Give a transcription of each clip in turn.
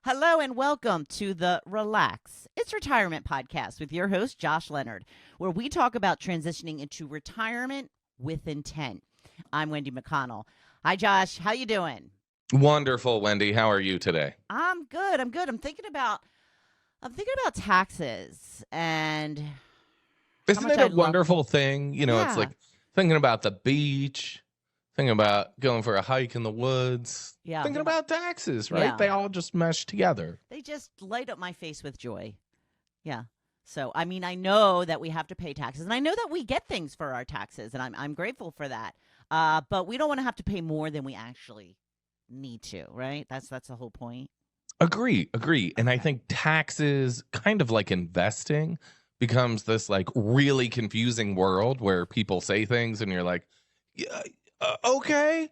Hello and welcome to the Relax It's Retirement podcast with your host, Josh Leonard, where we talk about transitioning into retirement with intent. I'm Wendy McConnell. Hi, Josh. How you doing? Wonderful, Wendy. How are you today? I'm good. I'm thinking about taxes and Isn't it a wonderful thing? Yeah. It's like thinking about the beach, thinking about going for a hike in the woods, Yeah. thinking about taxes, right? Yeah. They all just mesh together. They just light up my face with joy. Yeah. So, I know that we have to pay taxes, and I know that we get things for our taxes, and I'm grateful for that. But we don't want to have to pay more than we actually need to, right? That's the whole point. Agree. And I think taxes, kind of like investing, becomes this like really confusing world where people say things and you're like, yeah, okay.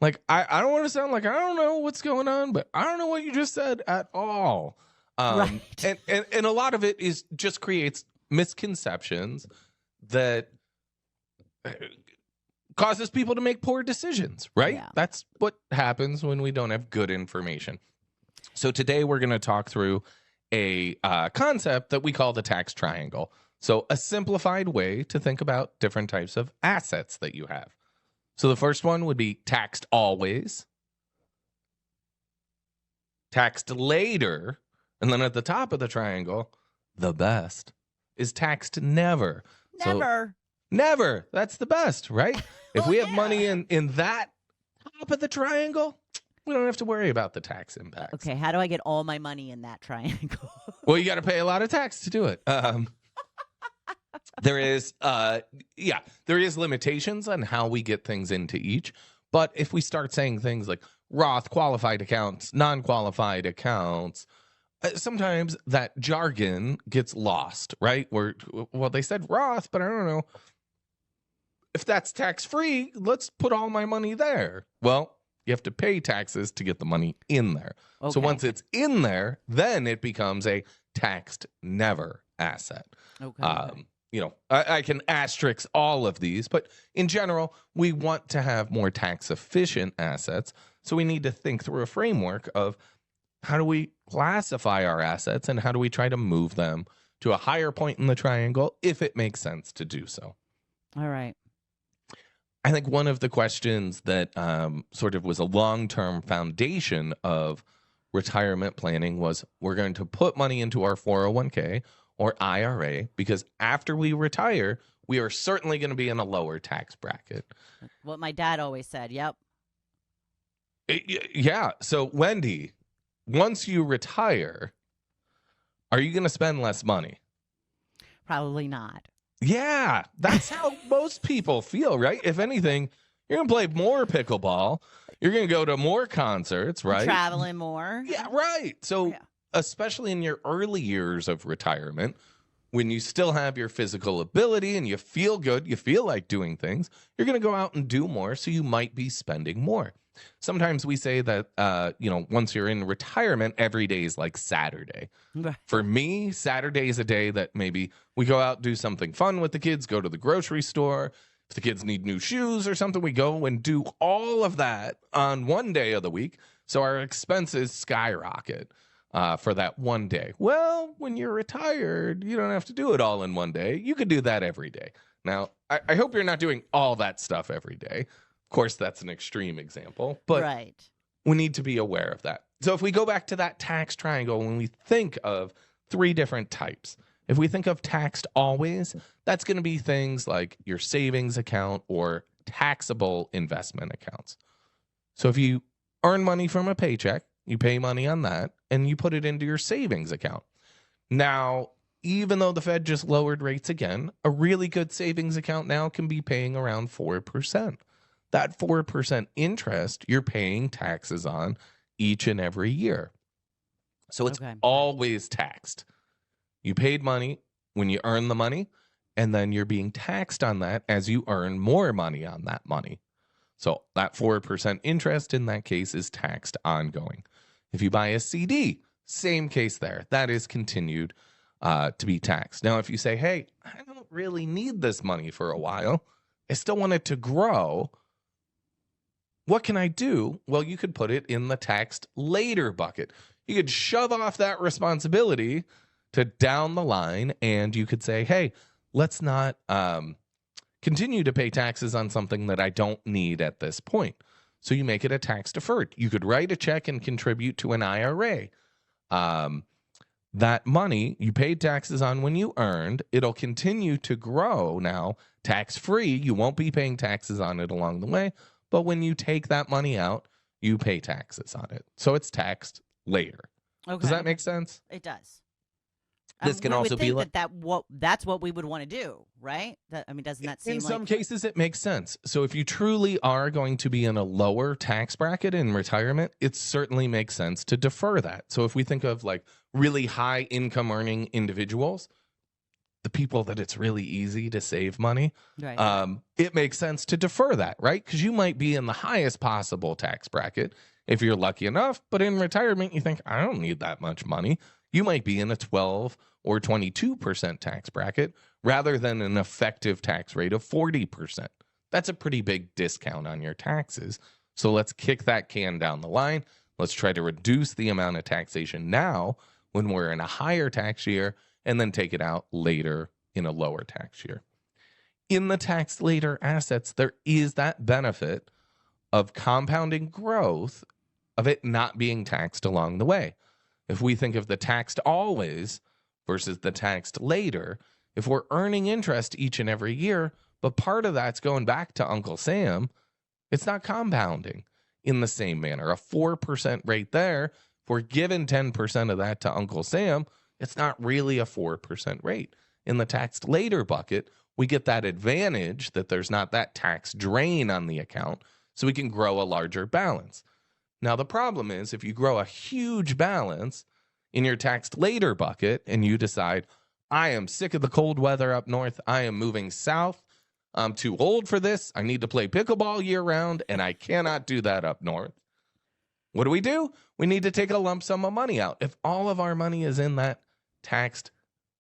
Like, I don't want to sound like I don't know what's going on, but I don't know what you just said at all. Right. And a lot of it is just creates misconceptions that causes people to make poor decisions, right? Yeah. That's what happens when we don't have good information. So today we're going to talk through a concept that we call the tax triangle. So a simplified way to think about different types of assets that you have. So the first one would be taxed always, taxed later, and then at the top of the triangle, the best, is taxed never. Never. So, never. That's the best, right? If we have Yeah. money in that top of the triangle, we don't have to worry about the tax impacts. Okay, how do I get all my money in that triangle? Well, you got to pay a lot of tax to do it. There is limitations on how we get things into each. But if we start saying things like Roth qualified accounts, non-qualified accounts, sometimes that jargon gets lost, right? Well, they said Roth, but I don't know if that's tax-free. Let's put all my money there. Well, you have to pay taxes to get the money in there. Okay. So once it's in there, then it becomes a taxed never asset. Okay. I can asterisk all of these, but in general, we want to have more tax efficient assets. So we need to think through a framework of how do we classify our assets and how do we try to move them to a higher point in the triangle if it makes sense to do so. All right. I think one of the questions that sort of was a long-term foundation of retirement planning was we're going to put money into our 401k or IRA because after we retire, we are certainly going to be in a lower tax bracket. What my dad always said. Yep. Yeah. So, Wendy, once you retire, are you going to spend less money? Probably not. Yeah, that's how most people feel, right? If anything, you're going to play more pickleball. You're going to go to more concerts, right? Traveling more. Yeah, right. So, especially in your early years of retirement, when you still have your physical ability and you feel good, you feel like doing things, you're going to go out and do more. So you might be spending more. Sometimes we say that, once you're in retirement, every day is like Saturday. Right. For me, Saturday is a day that maybe we go out, do something fun with the kids, go to the grocery store. If the kids need new shoes or something, we go and do all of that on one day of the week. So our expenses skyrocket for that one day. Well, when you're retired, you don't have to do it all in one day. You could do that every day. Now, I hope you're not doing all that stuff every day. Of course, that's an extreme example, but right. We need to be aware of that. So if we go back to that tax triangle, when we think of three different types, if we think of taxed always, that's going to be things like your savings account or taxable investment accounts. So if you earn money from a paycheck, you pay money on that, and you put it into your savings account. Now, even though the Fed just lowered rates again, a really good savings account now can be paying around 4%. That 4% interest you're paying taxes on each and every year. So it's always taxed. You paid money when you earn the money, and then you're being taxed on that as you earn more money on that money. So that 4% interest in that case is taxed ongoing. If you buy a CD, same case there. That is continued to be taxed. Now, if you say, hey, I don't really need this money for a while, I still want it to grow, what can I do? Well, you could put it in the taxed later bucket. You could shove off that responsibility to down the line, and you could say, hey, let's not continue to pay taxes on something that I don't need at this point. So you make it a tax deferred. You could write a check and contribute to an IRA. That money you paid taxes on when you earned, it'll continue to grow now tax free. You won't be paying taxes on it along the way. But when you take that money out, you pay taxes on it. So it's taxed later. Okay. Does that make sense? It does. This can also be like that's what we would want to do, right? Doesn't that seem in like some cases it makes sense. So if you truly are going to be in a lower tax bracket in retirement, it certainly makes sense to defer that. So if we think of like really high income earning individuals, the people that it's really easy to save money, right. It makes sense to defer that, right? Because you might be in the highest possible tax bracket if you're lucky enough, but in retirement you think, I don't need that much money. You might be in a 12 or 22% tax bracket rather than an effective tax rate of 40%. That's a pretty big discount on your taxes. So let's kick that can down the line. Let's try to reduce the amount of taxation now when we're in a higher tax year and then take it out later in a lower tax year. In the tax later assets, there is that benefit of compounding growth of it not being taxed along the way. If we think of the taxed always versus the taxed later, if we're earning interest each and every year, but part of that's going back to Uncle Sam, it's not compounding in the same manner. A 4% rate there, if we're given 10% of that to Uncle Sam, it's not really a 4% rate. In the taxed later bucket, we get that advantage that there's not that tax drain on the account, so we can grow a larger balance. Now, the problem is if you grow a huge balance in your taxed later bucket and you decide, I am sick of the cold weather up north, I am moving south, I'm too old for this, I need to play pickleball year round, and I cannot do that up north. What do? We need to take a lump sum of money out. If all of our money is in that taxed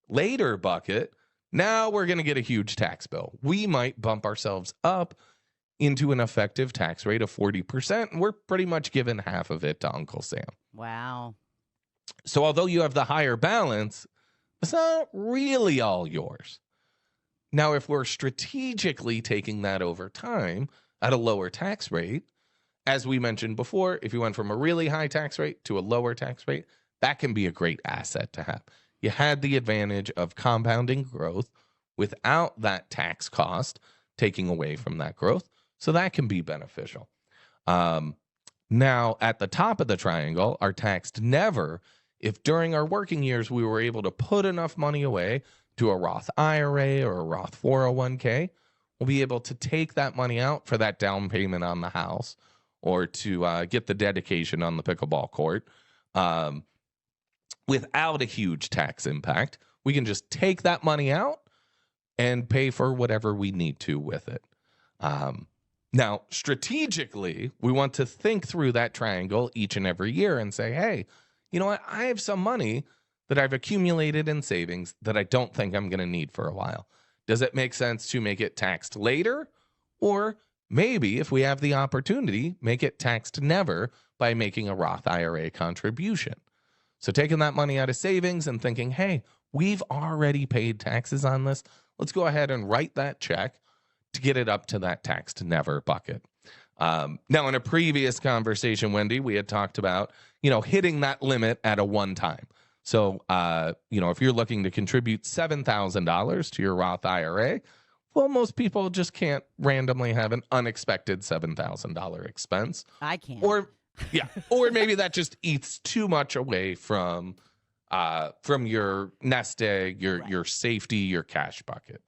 later bucket, now we're going to get a huge tax bill. We might bump ourselves up into an effective tax rate of 40%, and we're pretty much giving half of it to Uncle Sam. Wow. So although you have the higher balance, it's not really all yours. Now, if we're strategically taking that over time at a lower tax rate, as we mentioned before, if you went from a really high tax rate to a lower tax rate, that can be a great asset to have. You had the advantage of compounding growth without that tax cost taking away from that growth. So that can be beneficial. Now, at the top of the triangle, our taxed never, if during our working years we were able to put enough money away to a Roth IRA or a Roth 401k, we'll be able to take that money out for that down payment on the house or to get the dedication on the pickleball court without a huge tax impact. We can just take that money out and pay for whatever we need to with it. Now, strategically, we want to think through that triangle each and every year and say, hey, you know what? I have some money that I've accumulated in savings that I don't think I'm going to need for a while. Does it make sense to make it taxed later? Or maybe if we have the opportunity, make it taxed never by making a Roth IRA contribution. So taking that money out of savings and thinking, hey, we've already paid taxes on this. Let's go ahead and write that check to get it up to that taxed never bucket. Now, in a previous conversation, Wendy, we had talked about, hitting that limit at a one time. So, if you're looking to contribute $7,000 to your Roth IRA, well, most people just can't randomly have an unexpected $7,000 expense. I can't. Or maybe that just eats too much away from your nest egg, your safety, your cash bucket.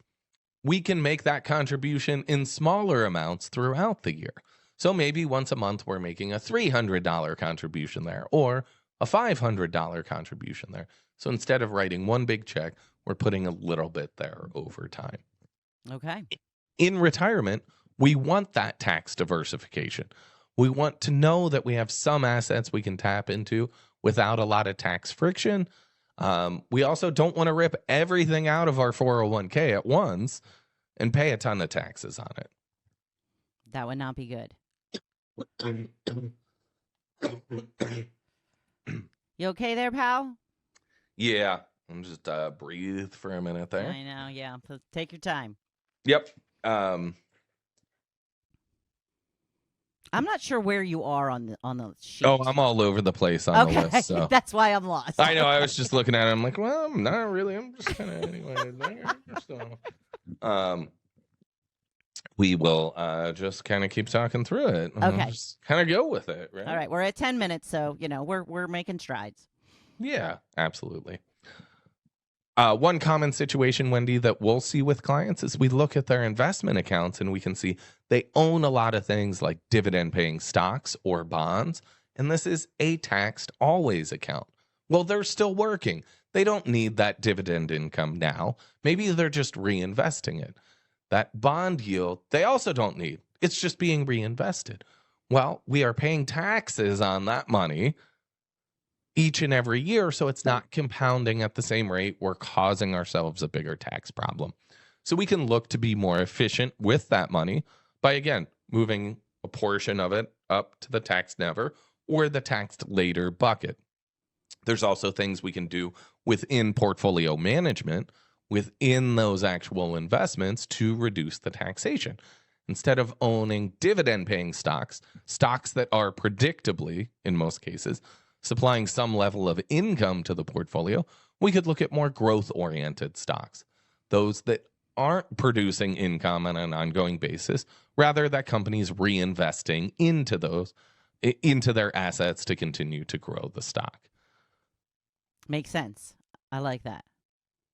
We can make that contribution in smaller amounts throughout the year. So maybe once a month we're making a $300 contribution there or a $500 contribution there. So instead of writing one big check, we're putting a little bit there over time. Okay. In retirement, we want that tax diversification. We want to know that we have some assets we can tap into without a lot of tax friction. We also don't want to rip everything out of our 401k at once and pay a ton of taxes on it. That would not be good. You okay there, pal? Yeah. I'm just breathe for a minute there. I know. Yeah. Take your time. Yep. I'm not sure where you are on the sheet. Oh, I'm all over the place on the list. So. That's why I'm lost. I know. I was just looking at it. I'm like, well, I'm not really. I'm just kind of anyway there. So, we will just kind of keep talking through it. Okay. Just kind of go with it. Right. All right. We're at 10 minutes, so we're making strides. Yeah, absolutely. One common situation, Wendy, that we'll see with clients is we look at their investment accounts and we can see they own a lot of things like dividend paying stocks or bonds. And this is a taxed always account. Well, they're still working. They don't need that dividend income now. Maybe they're just reinvesting it. That bond yield, they also don't need. It's just being reinvested. Well, we are paying taxes on that money each and every year, so it's not compounding at the same rate. We're causing ourselves a bigger tax problem. So we can look to be more efficient with that money by, again, moving a portion of it up to the taxed never or the taxed later bucket. There's also things we can do within portfolio management, within those actual investments to reduce the taxation. Instead of owning dividend-paying stocks that are predictably, in most cases, supplying some level of income to the portfolio, we could look at more growth-oriented stocks, those that aren't producing income on an ongoing basis, rather that companies reinvesting into their assets to continue to grow the stock. Makes sense. I like that.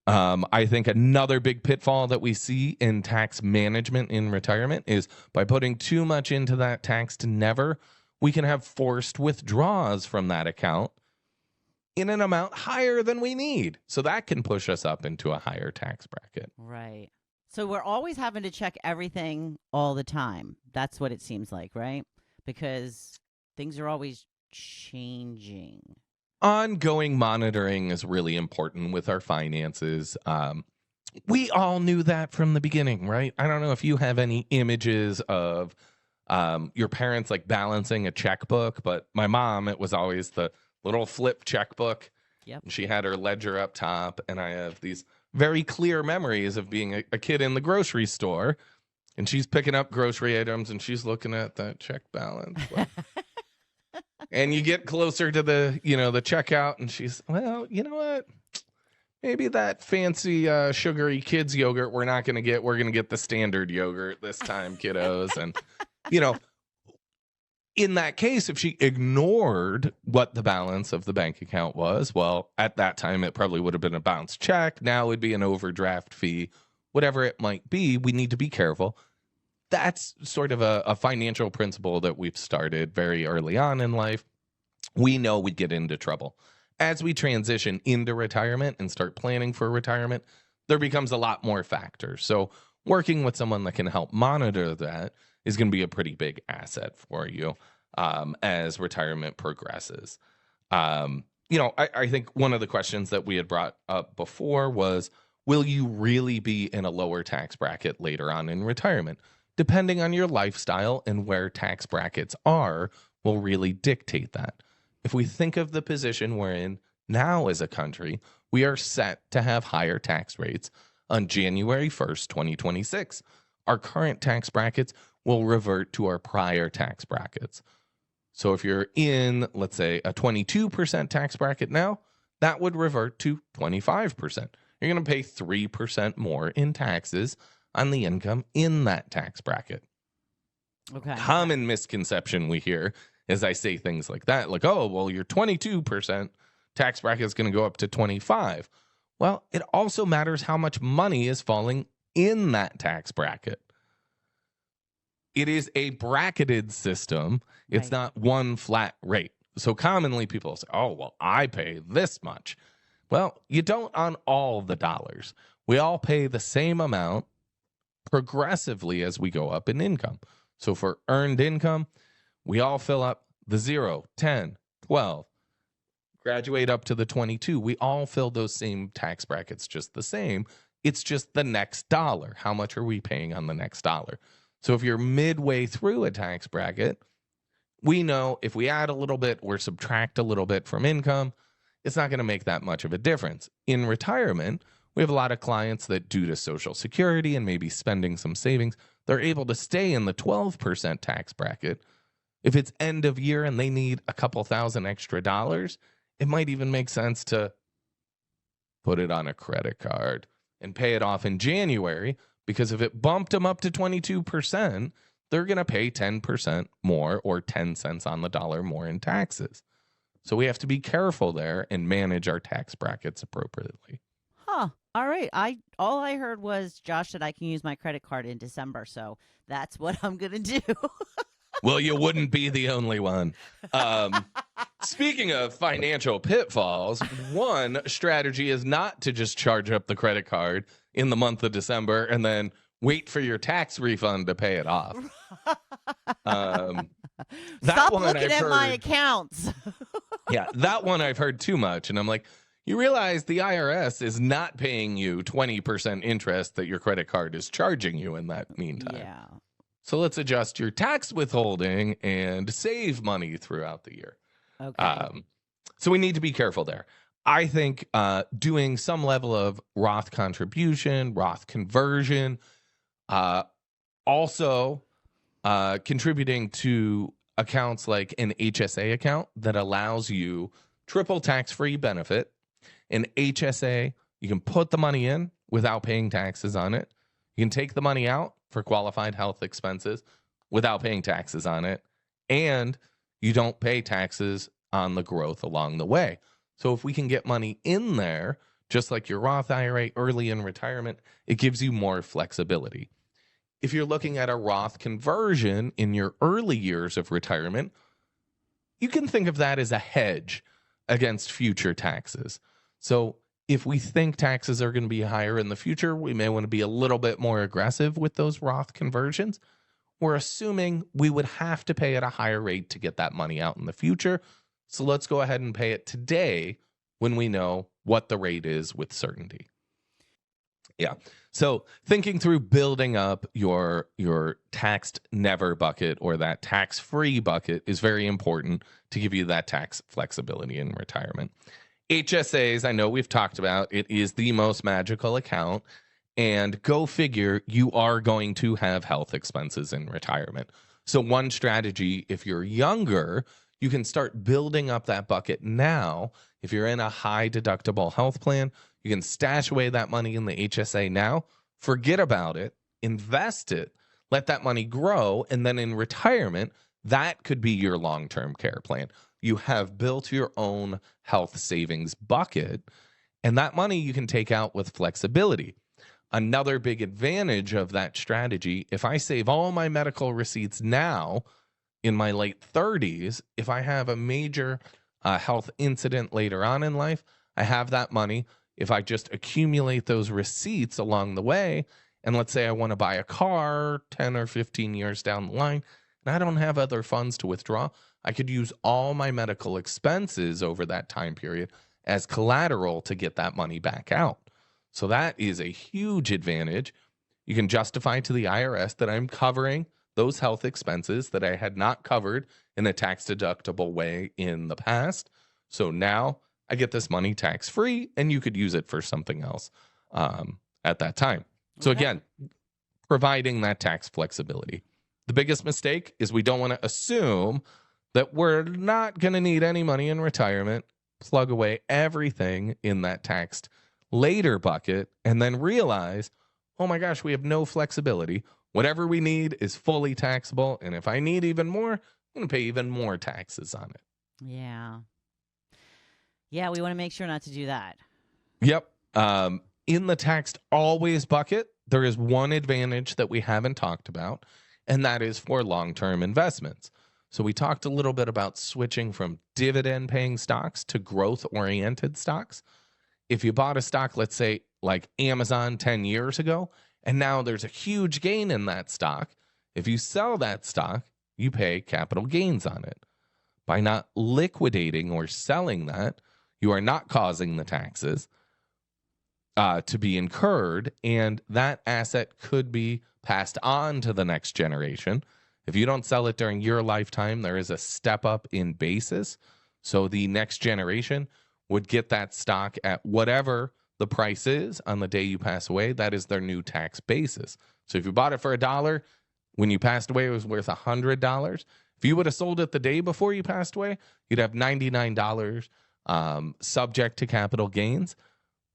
I think another big pitfall that we see in tax management in retirement is by putting too much into that taxed never, we can have forced withdrawals from that account in an amount higher than we need. So that can push us up into a higher tax bracket. Right. So we're always having to check everything all the time. That's what it seems like, right? Because things are always changing. Ongoing monitoring is really important with our finances. We all knew that from the beginning, right? I don't know if you have any images of your parents like balancing a checkbook, but my mom, it was always the little flip checkbook. Yep. She had her ledger up top, and I have these very clear memories of being a kid in the grocery store, and she's picking up grocery items, and she's looking at that check balance. And you get closer to the checkout, and she's, well, you know what? Maybe that fancy sugary kids yogurt we're not going to get. We're going to get the standard yogurt this time, kiddos. And, in that case, if she ignored what the balance of the bank account was, well, at that time, it probably would have been a bounced check. Now it would be an overdraft fee, whatever it might be. We need to be careful. That's sort of a financial principle that we've started very early on in life. We know we'd get into trouble. As we transition into retirement and start planning for retirement, there becomes a lot more factors. So working with someone that can help monitor that is going to be a pretty big asset for you as retirement progresses. I think one of the questions that we had brought up before was, will you really be in a lower tax bracket later on in retirement? Depending on your lifestyle and where tax brackets are will really dictate that. If we think of the position we're in now as a country, we are set to have higher tax rates on January 1st, 2026. Our current tax brackets will revert to our prior tax brackets. So if you're in, let's say, a 22% tax bracket now, that would revert to 25%. You're going to pay 3% more in taxes on the income in that tax bracket. Okay. Common misconception we hear as I say things like that, like, oh, well, your 22% tax bracket is going to go up to 25. Well, it also matters how much money is falling in that tax bracket. It is a bracketed system. It's not one flat rate. So commonly people say, oh, well, I pay this much. Well, you don't on all the dollars. We all pay the same amount progressively as we go up in income. So for earned income, we all fill up the 0, 10, 12, graduate up to the 22. We all fill those same tax brackets just the same. It's just the next dollar. How much are we paying on the next dollar? So if you're midway through a tax bracket, we know if we add a little bit or subtract a little bit from income, it's not going to make that much of a difference. In retirement, we have a lot of clients that, due to Social Security and maybe spending some savings, they're able to stay in the 12% tax bracket. If it's end of year and they need a couple thousand extra dollars, it might even make sense to put it on a credit card and pay it off in January, because if it bumped them up to 22%, they're going to pay 10% more, or 10 cents on the dollar more in taxes. So we have to be careful there and manage our tax brackets appropriately. Huh. All right. All I heard was Josh said I can use my credit card in December, so that's what I'm going to do. Well, you wouldn't be the only one. Speaking of financial pitfalls, one strategy is not to just charge up the credit card in the month of December and then wait for your tax refund to pay it off. Stop looking at my accounts. Yeah, that one I've heard too much. And I'm like, you realize the IRS is not paying you 20% interest that your credit card is charging you in that meantime. Yeah. So let's adjust your tax withholding and save money throughout the year. Okay. So we need to be careful there. I think doing some level of Roth contribution, Roth conversion, also contributing to accounts like an HSA account that allows you triple tax-free benefit. An HSA, you can put the money in without paying taxes on it. You can take the money out for qualified health expenses without paying taxes on it. And you don't pay taxes on the growth along the way. So if we can get money in there, just like your Roth IRA early in retirement, it gives you more flexibility. If you're looking at a Roth conversion in your early years of retirement, you can think of that as a hedge against future taxes. So if we think taxes are going to be higher in the future, we may want to be a little bit more aggressive with those Roth conversions. We're assuming we would have to pay at a higher rate to get that money out in the future. So let's go ahead and pay it today when we know what the rate is with certainty. Yeah. So thinking through building up your taxed never bucket, or that tax-free bucket, is very important to give you that tax flexibility in retirement. HSAs, I know we've talked about, it is the most magical account, and go figure, you are going to have health expenses in retirement. So one strategy, if you're younger, you can start building up that bucket now. If you're in a high deductible health plan, you can stash away that money in the HSA now, forget about it, invest it, let that money grow, and then in retirement, that could be your long-term care plan. You have built your own health savings bucket, and that money you can take out with flexibility. Another big advantage of that strategy, if I save all my medical receipts now in my late 30s, if I have a major health incident later on in life, I have that money. If I just accumulate those receipts along the way, and let's say I want to buy a car 10 or 15 years down the line, and I don't have other funds to withdraw, I could use all my medical expenses over that time period as collateral to get that money back out. So that is a huge advantage. You can justify to the IRS that I'm covering those health expenses that I had not covered in a tax-deductible way in the past. So now I get this money tax-free, and you could use it for something else at that time. So again, providing that tax flexibility. The biggest mistake is we don't want to assume that we're not going to need any money in retirement, plug away everything in that taxed later bucket, and then realize, oh my gosh, we have no flexibility. Whatever we need is fully taxable, and if I need even more, I'm going to pay even more taxes on it. Yeah. Yeah, we want to make sure not to do that. Yep. In the taxed always bucket, there is one advantage that we haven't talked about, and that is for long-term investments. So we talked a little bit about switching from dividend-paying stocks to growth-oriented stocks. If you bought a stock, let's say like Amazon 10 years ago, and now there's a huge gain in that stock, if you sell that stock, you pay capital gains on it. By not liquidating or selling that, you are not causing the taxes to be incurred, and that asset could be passed on to the next generation. If you don't sell it during your lifetime, there is a step up in basis. So the next generation would get that stock at whatever the price is on the day you pass away. That is their new tax basis. So if you bought it for $1, when you passed away, it was worth $100. If you would have sold it the day before you passed away, you'd have $99 subject to capital gains.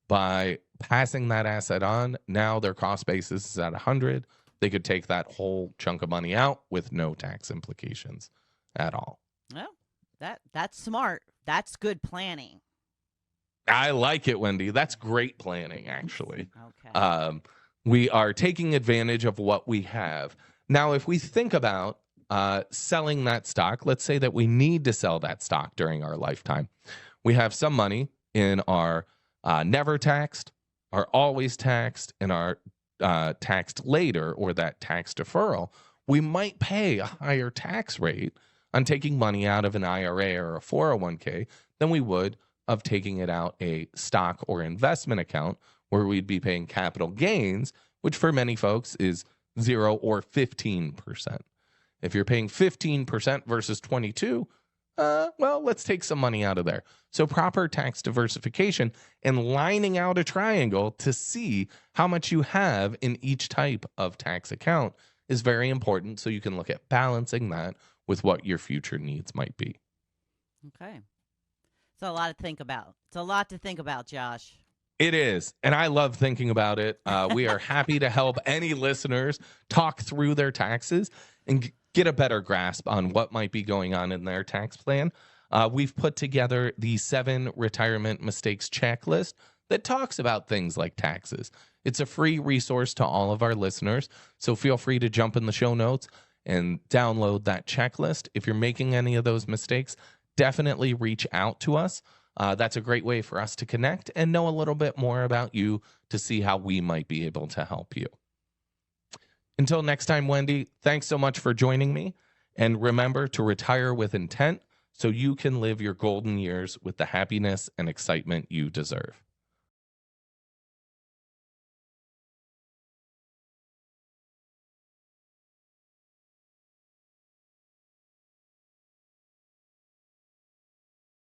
By passing that asset on, now their cost basis is at 100. They could take that whole chunk of money out with no tax implications at all. Well, that's smart. That's good planning. I like it, Wendy. That's great planning, actually. Okay. We are taking advantage of what we have. Now, if we think about selling that stock, let's say that we need to sell that stock during our lifetime. We have some money in our never taxed, our always taxed, and our taxed later, or that tax deferral. We might pay a higher tax rate on taking money out of an IRA or a 401k than we would of taking it out a stock or investment account, where we'd be paying capital gains, which for many folks is 0 or 15%. If you're paying 15% versus 22, well, let's take some money out of there. So proper tax diversification and lining out a triangle to see how much you have in each type of tax account is very important, so you can look at balancing that with what your future needs might be. Okay. It's a lot to think about. It's a lot to think about, Josh. It is, and I love thinking about it. We are happy to help any listeners talk through their taxes and get a better grasp on what might be going on in their tax plan. We've put together the 7 retirement mistakes checklist that talks about things like taxes. It's a free resource to all of our listeners, so feel free to jump in the show notes and download that checklist. If you're making any of those mistakes, definitely reach out to us. That's a great way for us to connect and know a little bit more about you to see how we might be able to help you. Until next time, Wendy, thanks so much for joining me. And remember to retire with intent so you can live your golden years with the happiness and excitement you deserve.